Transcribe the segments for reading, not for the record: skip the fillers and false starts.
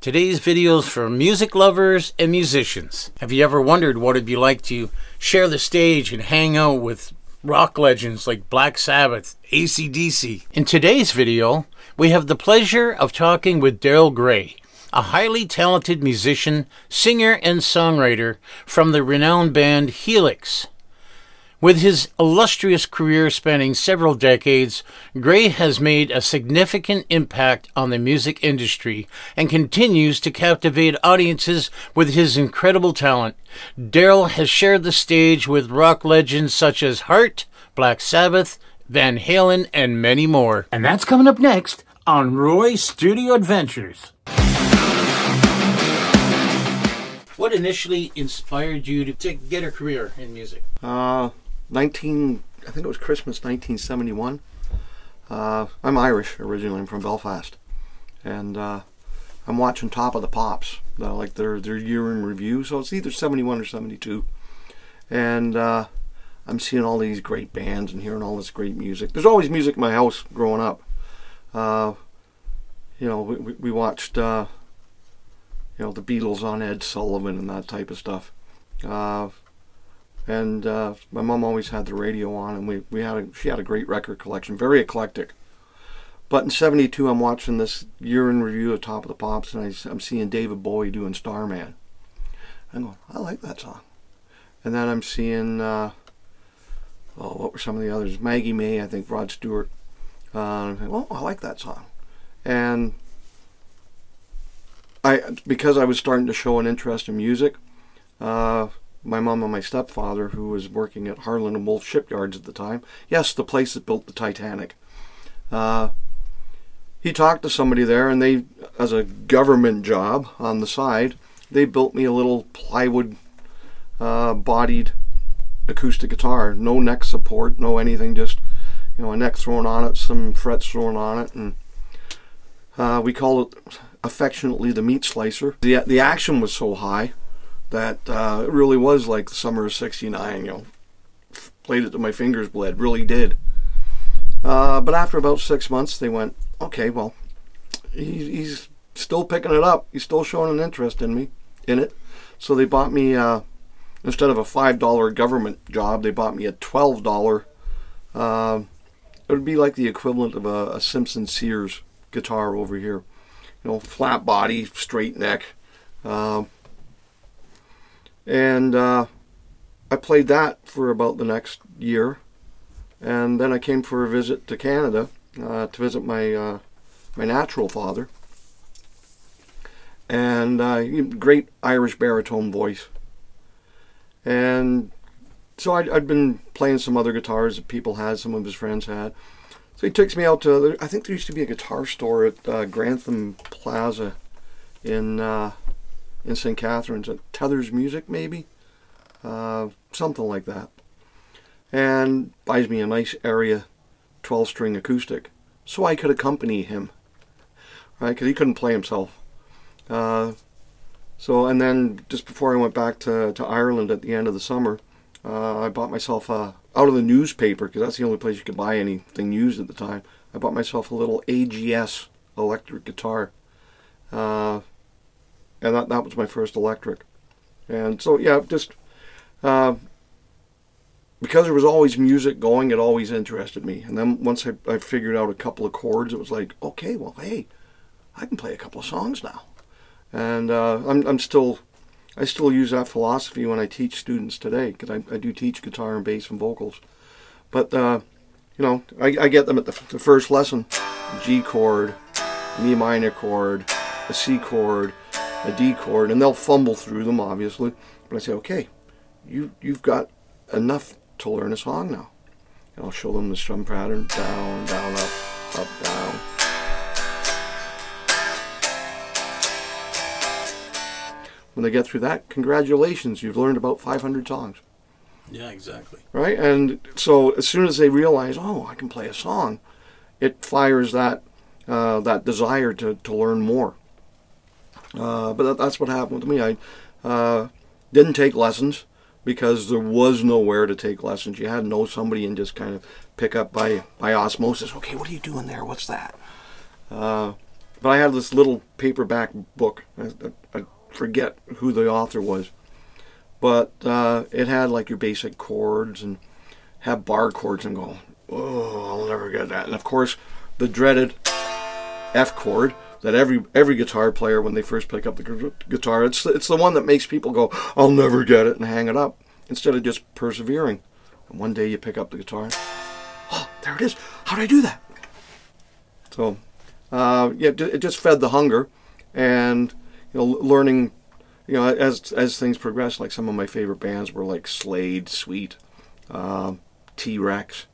Today's video is for music lovers and musicians. Have you ever wondered what it'd be like to share the stage and hang out with rock legends like Black Sabbath, AC/DC? In today's video, we have the pleasure of talking with Daryl Gray, a highly talented musician, singer, and songwriter from the renowned band Helix. With his illustrious career spanning several decades, Gray has made a significant impact on the music industry and continues to captivate audiences with his incredible talent. Daryl has shared the stage with rock legends such as Heart, Black Sabbath, Van Halen, and many more. And that's coming up next on Roy's Studio Adventures. What initially inspired you to get a career in music? I think it was Christmas 1971. I'm Irish originally. I'm from Belfast, and I'm watching Top of the Pops, like their year in review. So it's either 71 or 72, and I'm seeing all these great bands and hearing all this great music. There's always music in my house growing up. You know, we watched you know, the Beatles on Ed Sullivan and that type of stuff. And my mom always had the radio on, and she had a great record collection, very eclectic. But in '72, I'm watching this year in review of Top of the Pops, and I'm seeing David Bowie doing Starman. I'm going, I like that song. And then I'm seeing, what were some of the others? Maggie May, I think, Rod Stewart. I'm thinking, oh, I like that song. And because I was starting to show an interest in music, my mom and my stepfather, who was working at Harlan and Wolff shipyards at the time, yes, the place that built the Titanic, he talked to somebody there, and they, as a government job on the side, they built me a little plywood bodied acoustic guitar, no neck support, no anything, just, you know, a neck thrown on it, some frets thrown on it, and we called it affectionately the meat slicer. The action was so high that it really was like the summer of '69, you know, played it till my fingers bled, really did. But after about 6 months, they went, okay, well, he's still picking it up. He's still showing an interest in it. So they bought me, instead of a $5 government job, they bought me a $12, it would be like the equivalent of a Simpson Sears guitar over here. You know, flat body, straight neck. And I played that for about the next year, and then I came for a visit to Canada to visit my my natural father, and great Irish baritone voice. And so I'd been playing some other guitars that people had, some of his friends had. So he takes me out to, I think there used to be a guitar store at Grantham Plaza in St. Catharines, at Tethers Music maybe, something like that, and buys me a nice area 12-string acoustic so I could accompany him, right, because he couldn't play himself. So, and then just before I went back to Ireland at the end of the summer, I bought myself out of the newspaper, because that's the only place you could buy anything used at the time. I bought myself a little AGS electric guitar. And that was my first electric. And so, yeah, just because there was always music going, it always interested me. And then once I figured out a couple of chords, it was like, okay, well, hey, I can play a couple of songs now. And I still use that philosophy when I teach students today, because I do teach guitar and bass and vocals. But, you know, I get them at the first lesson, G chord, an E minor chord, a C chord, a D chord, and they'll fumble through them, obviously. But I say, okay, you've got enough to learn a song now. And I'll show them the strum pattern, down, down, up, down. When they get through that, congratulations, you've learned about 500 songs. Yeah, exactly. Right? And so as soon as they realize, oh, I can play a song, it fires that desire to learn more. But that's what happened with me. I didn't take lessons because there was nowhere to take lessons. You had to know somebody and just kind of pick up by osmosis. Okay, what are you doing there? What's that? But I had this little paperback book. I forget who the author was. But it had like your basic chords and had bar chords and go, oh, I'll never get that. And of course, the dreaded F chord that every guitar player, when they first pick up the guitar, it's the one that makes people go, I'll never get it, and hang it up, instead of just persevering. And one day you pick up the guitar, oh, there it is. How did I do that? So, yeah, it just fed the hunger, and learning. As things progressed, like some of my favorite bands were like Slade, Sweet, T-Rex.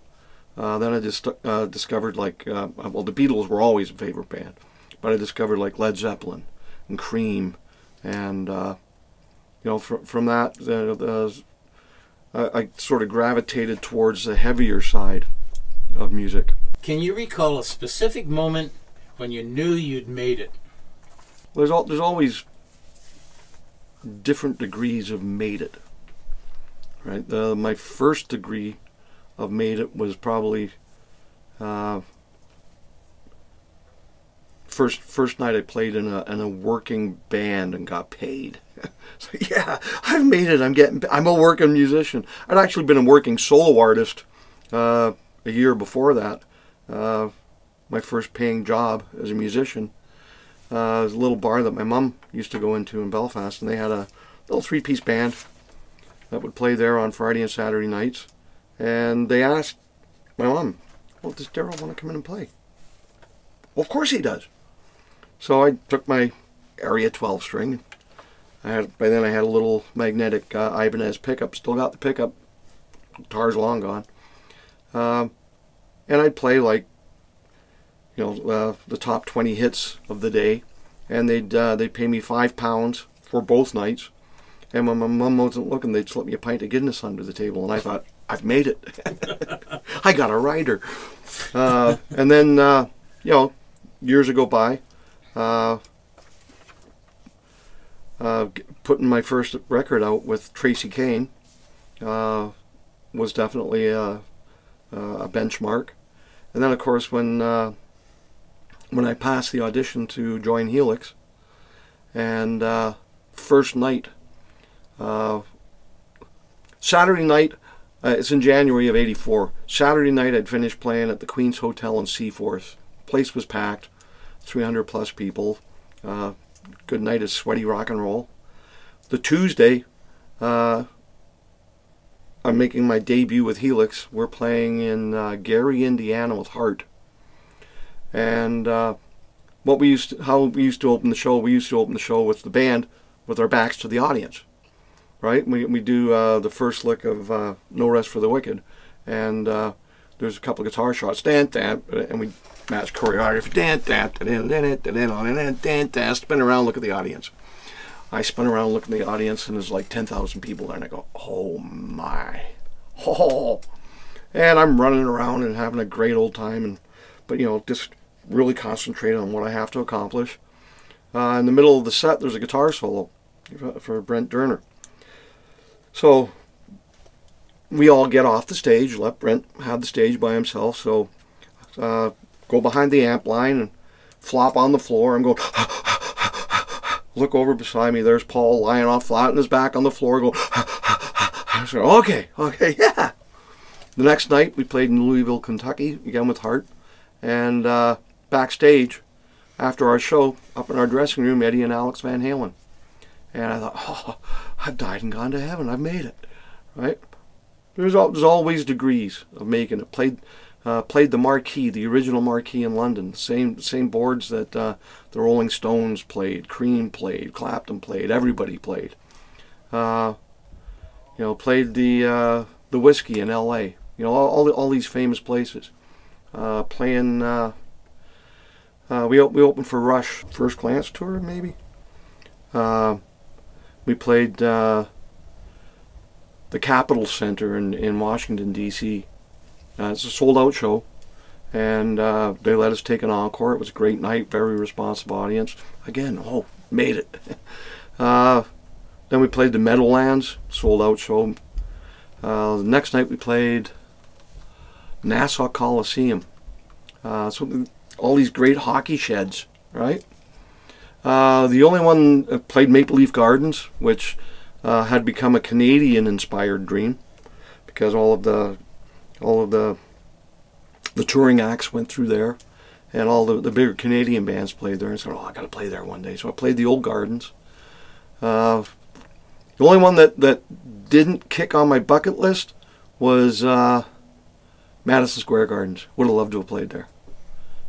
Then I just discovered like, well, the Beatles were always a favorite band, but I discovered like Led Zeppelin and Cream, and from that, I sort of gravitated towards the heavier side of music. Can you recall a specific moment when you knew you'd made it? There's always different degrees of made it, right? My first degree of made it was probably first night I played in a working band and got paid. So yeah, I've made it. I'm a working musician. I'd actually been a working solo artist a year before that. My first paying job as a musician. There's a little bar that my mom used to go into in Belfast, and they had a little three-piece band that would play there on Friday and Saturday nights. And they asked my mom, well, does Daryl want to come in and play? Well, of course he does. So I took my Area 12 string. By then I had a little magnetic Ibanez pickup. Still got the pickup. Guitar's long gone. And I'd play like, the top 20 hits of the day, and they'd pay me £5 for both nights. And when my mum wasn't looking, they'd slip me a pint of Guinness under the table, and I thought, I've made it. I got a rider. And then, years go by, putting my first record out with Tracy Kane was definitely a benchmark. And then, of course, when I passed the audition to join Helix, and first night, Saturday night, it's in January of '84. Saturday night I'd finished playing at the Queen's Hotel in Seaforth. Place was packed, 300 plus people. Good night of sweaty rock and roll. The Tuesday, I'm making my debut with Helix. We're playing in Gary, Indiana with Heart. And how we used to open the show, with the band with our backs to the audience, right? We do the first lick of No Rest for the Wicked, and there's a couple of guitar shots, and we match choreography, spin around, look at the audience. I spin around, look at the audience, and there's like 10,000 people there, and I go, oh my, oh, and I'm running around and having a great old time, but just really concentrate on what I have to accomplish. In the middle of the set, there's a guitar solo for Brent Durner. So we all get off the stage, let Brent have the stage by himself. So go behind the amp line and flop on the floor and go, look over beside me, there's Paul lying off flat on his back on the floor, go, so, okay, yeah. The next night we played in Louisville, Kentucky, again with Heart, and backstage after our show, up in our dressing room, Eddie and Alex Van Halen. And I thought, oh, I've died and gone to heaven, I've made it, right? There's always degrees of making it. Played the marquee, the original marquee in London, same boards that the Rolling Stones played, Cream played, Clapton played, everybody played. Played the Whiskey in L.A. All these famous places. Playing, we opened for Rush, First Glance tour maybe. We played the Capitol Center in Washington D.C. It's a sold-out show, and they let us take an encore. It was a great night, very responsive audience. Again, made it. Then we played the Meadowlands, sold-out show. The next night we played Nassau Coliseum. So all these great hockey sheds right? The only one played Maple Leaf Gardens, which had become a Canadian-inspired dream, because all of the touring acts went through there, and all the bigger Canadian bands played there. And I said, "Oh, I got to play there one day." So I played the old Gardens. The only one that didn't kick on my bucket list was Madison Square Gardens. Would have loved to have played there.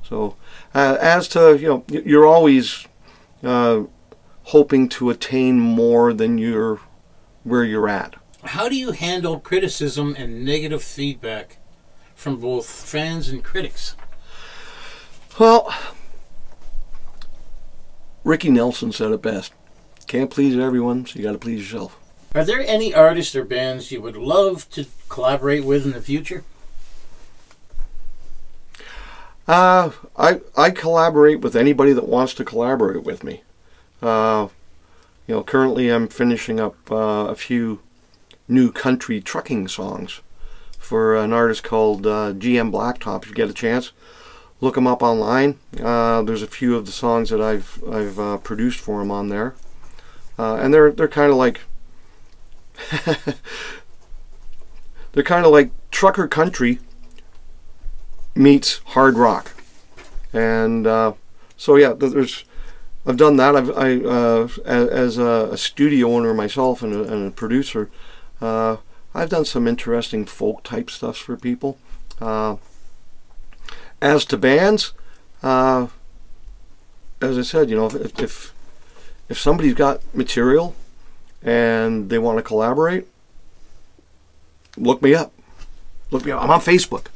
So, as to, you're always hoping to attain more than where you're at. How do you handle criticism and negative feedback from both fans and critics? Well, Ricky Nelson said it best. Can't please everyone, so you got to please yourself. Are there any artists or bands you would love to collaborate with in the future? I collaborate with anybody that wants to collaborate with me. Currently I'm finishing up a few new country trucking songs for an artist called GM Blacktop. If you get a chance, look him up online. There's a few of the songs that I've produced for him on there, and they're kind of like they're kind of like trucker country meets hard rock. And so yeah, I've done that. As a studio owner myself and a producer, I've done some interesting folk type stuff for people. As to bands, as I said, if somebody's got material and they want to collaborate, look me up. Look me up. I'm on Facebook.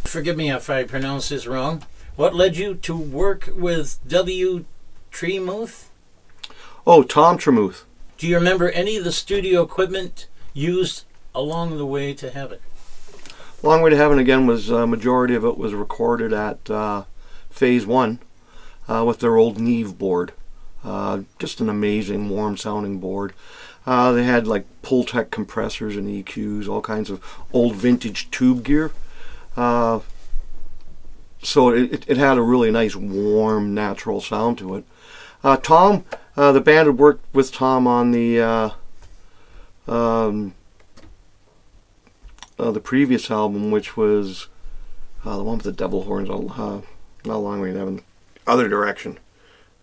Forgive me if I pronounce this wrong. What led you to work with W. Tremuth? Oh, Tom Tremuth. Do you remember any of the studio equipment used along the way to heaven? Long Way to Heaven, again, was majority of it was recorded at Phase 1 with their old Neve board. Just an amazing, warm-sounding board. They had like Pultec compressors and EQs, all kinds of old vintage tube gear. So it had a really nice, warm, natural sound to it. Tom, the band had worked with Tom on the previous album, which was the one with the devil horns. Not Long Way to Heaven, Other Direction.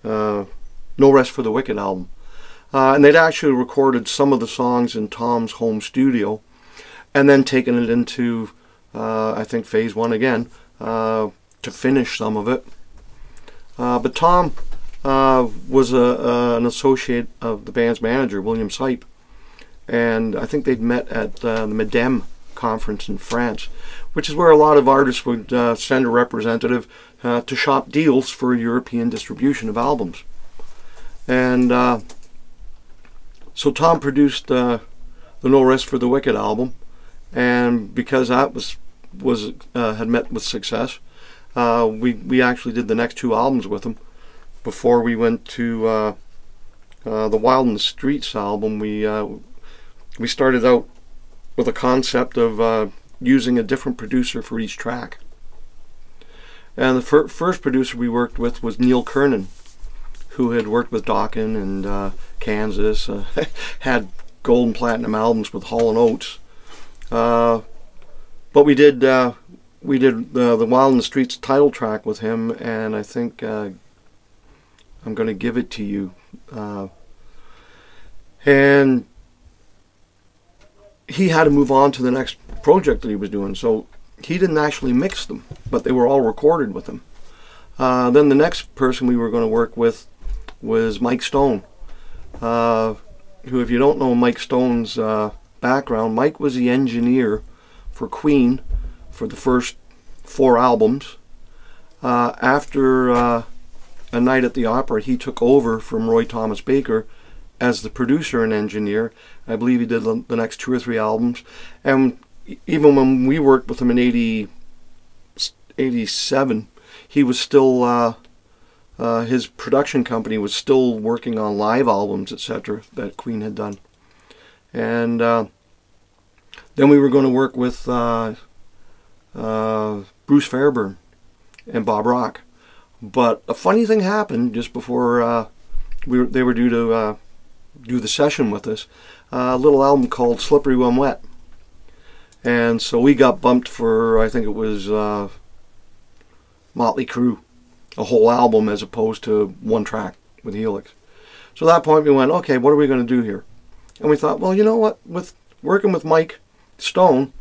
No Rest for the Wicked album. And they'd actually recorded some of the songs in Tom's home studio, and then taken it into I think Phase 1 again to finish some of it. But Tom was an associate of the band's manager, William Sipe, and I think they'd met at the Medem conference in France, which is where a lot of artists would send a representative to shop deals for European distribution of albums. And so Tom produced the No Rest for the Wicked album, and because that had met with success, we actually did the next two albums with him before we went to the Wild in the Streets album. We started out with a concept of using a different producer for each track. And the first producer we worked with was Neil Kernan, who had worked with Dokken and Kansas, had gold and platinum albums with Hall & Oates. But we did the Wild in the Streets title track with him, and I think I'm going to Give It to You. And he had to move on to the next project that he was doing, so he didn't actually mix them, but they were all recorded with him. Then the next person we were going to work with was Mike Stone, who, if you don't know Mike Stone's background, Mike was the engineer for Queen for the first 4 albums. After A Night at the Opera, he took over from Roy Thomas Baker as the producer and engineer. I believe he did the next 2 or 3 albums. And even when we worked with him in 87, he was still, his production company was still working on live albums, etc., that Queen had done. And then we were going to work with Bruce Fairbairn and Bob Rock But a funny thing happened just before they were due to do the session with us. A little album called Slippery When Wet. And so we got bumped for, I think it was Motley Crue, a whole album as opposed to one track with Helix. So at that point we went, okay, what are we going to do here? And we thought, well, you know what, with working with Mike Stone,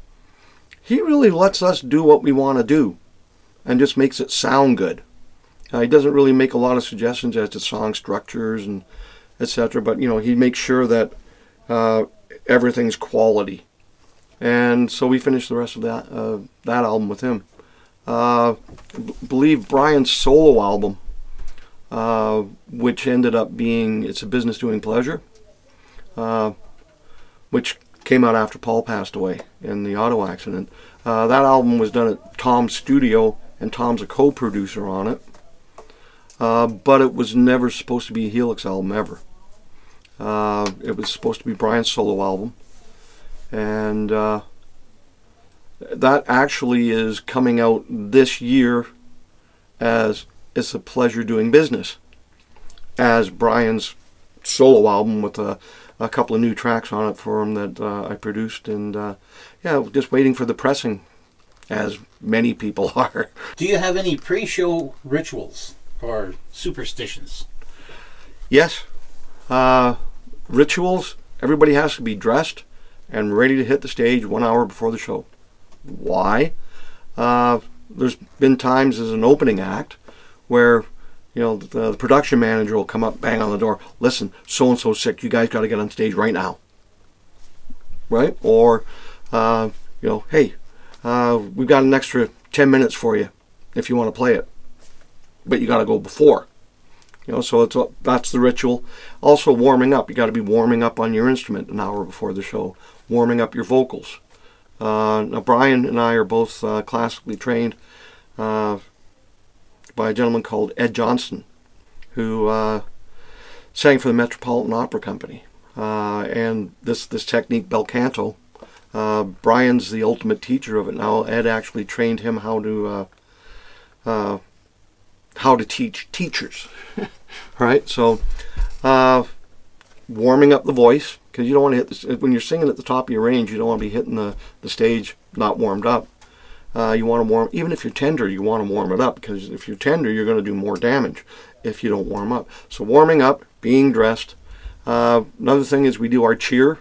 he really lets us do what we want to do and just makes it sound good. He doesn't really make a lot of suggestions as to song structures and etc., but you know, he makes sure that everything's quality. And so we finished the rest of that album with him. Believe Brian's solo album, which ended up being It's a Business Doing Pleasure, which came out after Paul passed away in the auto accident. That album was done at Tom's studio, and Tom's a co-producer on it. But it was never supposed to be a Helix album ever. It was supposed to be Brian's solo album. And that actually is coming out this year as It's a Pleasure Doing Business, as Brian's solo album with a couple of new tracks on it for him that I produced. And yeah, just waiting for the pressing, as many people are. Do you have any pre-show rituals or superstitions? Yes. Rituals. Everybody has to be dressed and ready to hit the stage 1 hour before the show. Why? There's been times as an opening act where, you know, the production manager will come up, bang on the door, listen, so-and-so's sick, you guys got to get on stage right now. Right? Or, you know, hey, we've got an extra 10 minutes for you if you want to play it. But you got to go before. You know, so that's the ritual. Also warming up. You got to be warming up on your instrument an hour before the show. Warming up your vocals. Now Brian and I are both classically trained by a gentleman called Ed Johnson, who sang for the Metropolitan Opera Company. And this technique, bel canto, Brian's the ultimate teacher of it now. Ed actually trained him how to teach teachers. Right? So warming up the voice, because you don't want to hit this, when you're singing at the top of your range, you don't want to be hitting the stage not warmed up. You want to warm, even if you're tender, you want to warm it up, because if you're tender, you're going to do more damage if you don't warm up. So warming up, being dressed. Another thing is we do our cheer.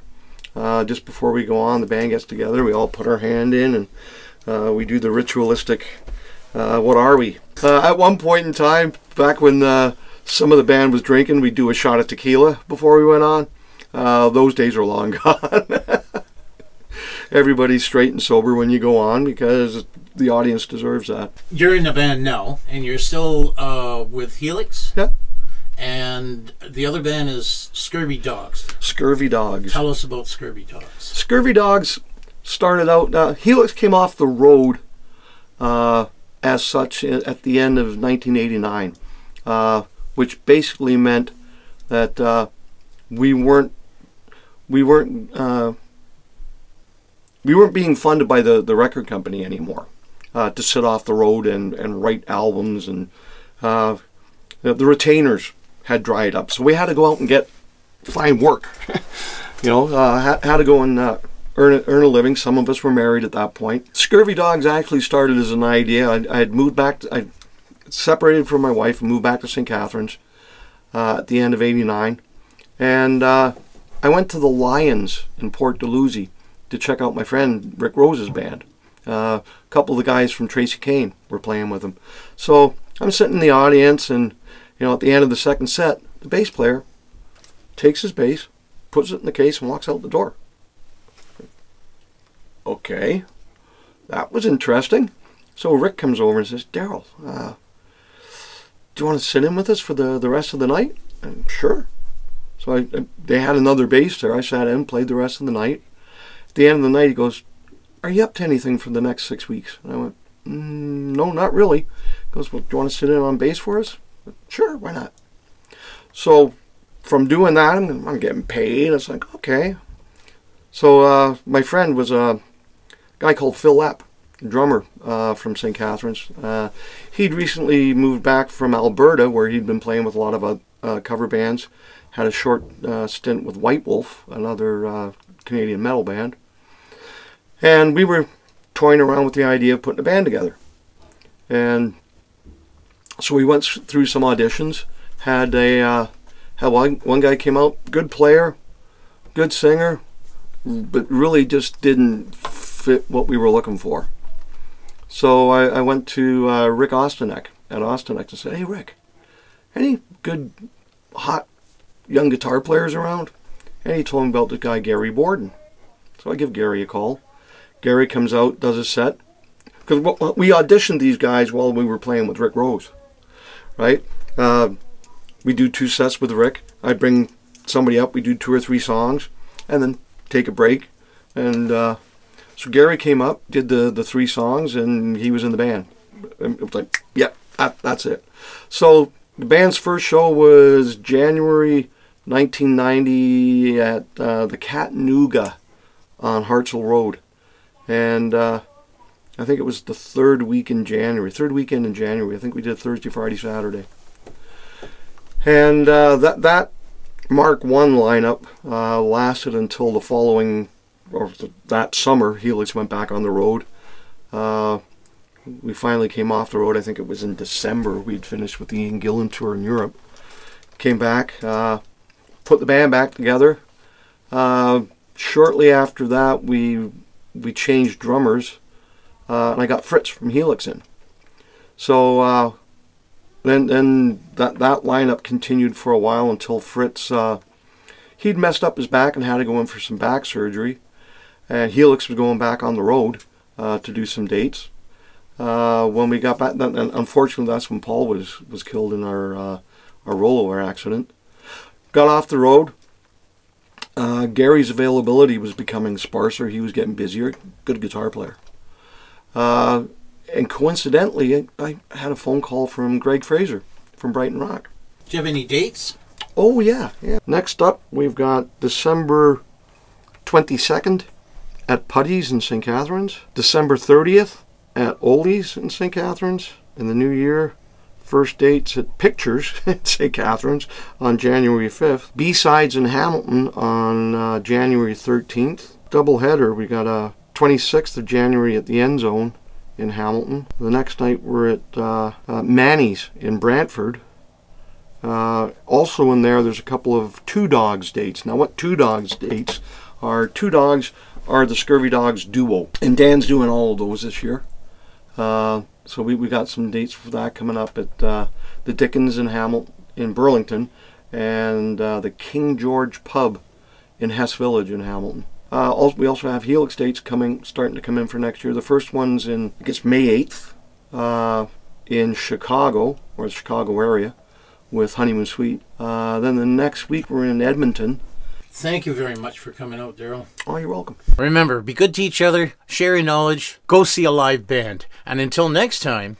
Just before we go on, the band gets together, we all put our hand in, and we do the ritualistic, what are we? At one point in time, back when some of the band was drinking, we'd do a shot of tequila before we went on. Those days are long gone. Everybody's straight and sober when you go on, because the audience deserves that. You're in the band now, and you're still with Helix? Yeah. And the other band is Scurvy Dogs. Scurvy Dogs. Tell us about Scurvy Dogs. Scurvy Dogs started out, Helix came off the road as such at the end of 1989, which basically meant that we weren't being funded by the record company anymore to sit off the road and write albums, and the retainers had dried up, so we had to go out and find work. You know, had to go and earn a living. Some of us were married at that point. Scurvy Dogs actually started as an idea. I had moved back. I separated from my wife and moved back to St. Catharines at the end of '89, and I went to the Lions in Port Dalhousie to check out my friend Rick Rose's band. A couple of the guys from Tracy Kane were playing with him. So I'm sitting in the audience, and you know, at the end of the second set, the bass player takes his bass, puts it in the case, and walks out the door. Okay, that was interesting. So Rick comes over and says, Daryl, do you want to sit in with us for the rest of the night? And sure. So they had another bass there. I sat in, played the rest of the night. At the end of the night, he goes, are you up to anything for the next 6 weeks? And I went, no, not really. He goes, well, do you want to sit in on bass for us? Sure, why not? So from doing that, I'm getting paid. It's like, okay. So my friend was a guy called Phil Epp. drummer from St. Catharines. He'd recently moved back from Alberta, where he'd been playing with a lot of cover bands. Had a short stint with White Wolf, another Canadian metal band. And we were toying around with the idea of putting a band together. And so we went through some auditions. Had one guy came out, good player, good singer, but really just didn't fit what we were looking for. So I went to Rick Ostanek at Ostanek and said, "Hey Rick, any good hot young guitar players around?" And he told me about the guy Gary Borden. So I give Gary a call. Gary comes out, does a set. Because we auditioned these guys while we were playing with Rick Rose, right? We do 2 sets with Rick. I bring somebody up, we do 2 or 3 songs, and then take a break. And so Gary came up, did the 3 songs, and he was in the band. It was like, yeah, that's it. So the band's first show was January 1990 at the Chattanooga on Hartselle Road. And I think it was the 3rd weekend in January. I think we did Thursday, Friday, Saturday. And that Mark I lineup lasted until the following, or that summer. Helix went back on the road. We finally came off the road. I think it was in December. We'd finished with the Ian Gillan tour in Europe. Came back, put the band back together. Shortly after that, we changed drummers, and I got Fritz from Helix in. So then that lineup continued for a while until Fritz, he'd messed up his back and had to go in for some back surgery, and Helix was going back on the road to do some dates. When we got back, and unfortunately that's when Paul was killed in our rollover accident. Got off the road. Gary's availability was becoming sparser. He was getting busier. Good guitar player. And coincidentally, I had a phone call from Greg Fraser from Brighton Rock. Do you have any dates? Oh, yeah. Next up, we've got December 22nd at Putty's in St. Catharines. December 30th at Ollie's in St. Catharines. In the new year, first dates at Pictures in St. Catharines on January 5th. B-Sides in Hamilton on January 13th. Doubleheader, we got 26th of January at the End Zone in Hamilton. The next night we're at Manny's in Brantford. Also in there's a couple of Two Dogs dates. Now what Two Dogs dates are? Two Dogs are the Scurvy Dogs duo. And Dan's doing all of those this year. So we got some dates for that coming up at the Dickens in Burlington, and the King George Pub in Hess Village in Hamilton. We also have Helix dates starting to come in for next year. The first one's in, I guess, May 8th in Chicago, or the Chicago area, with Honeymoon Suite. Then the next week we're in Edmonton. Thank you very much for coming out, Daryl. Oh, you're welcome. Remember, be good to each other, share your knowledge, go see a live band. And until next time...